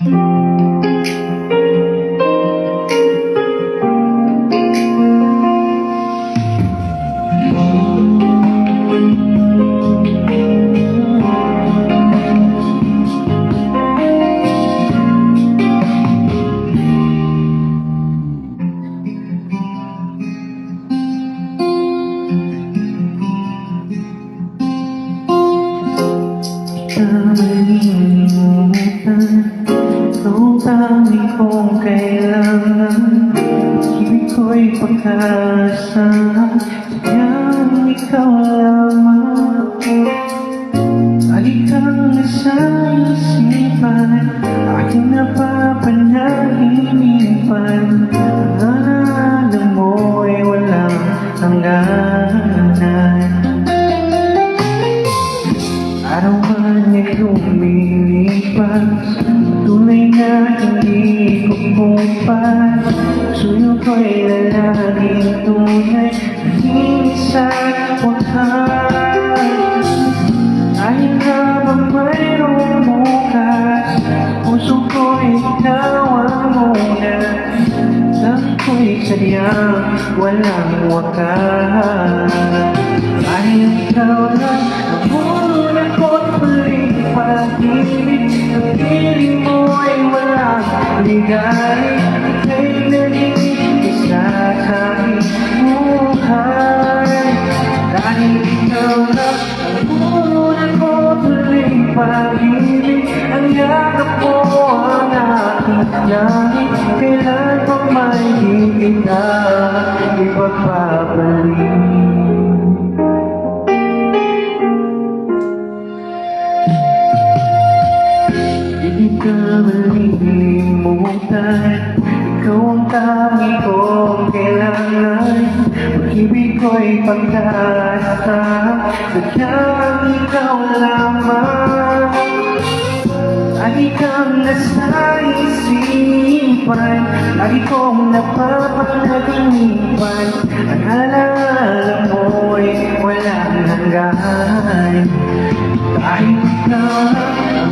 Ang tanging kong kailangan, ibig ko'y pagkasama, sadyang ikaw lamang. Lagi kang nasa isipan, aking napapanahinipan. Ang alam mo'y walang hangganan. Araw man ay lumilipas, tunay na hindi ko kumpas. Suyo ko'y lalaging tunay, hindi sa wakas. Kahit na ba mayroong bukas, puso ko'y ikaw ang muna. Lang ko'y sadyang walang wakas. Kahit ikaw lang ang muna ko't muling pag-ibig, ang piling mo ay walang ligalig. Ika'y naging isa sa aking buhay. Dahil ikaw lang ang muna ko't muling pag-ibig, ang yakap mo ang aking langit. Kailan pa may di kita ipagpapalik. Hindi ka malilimutan, ikaw ang tanging kong kailangan. Pag-ibig ko'y pagkasa, sadyang ikaw lamang. Lagi kang nasa isipan, lagi kong napapanaginipan. Ang alaala mo'y walang hanggan. Kahit ikaw ang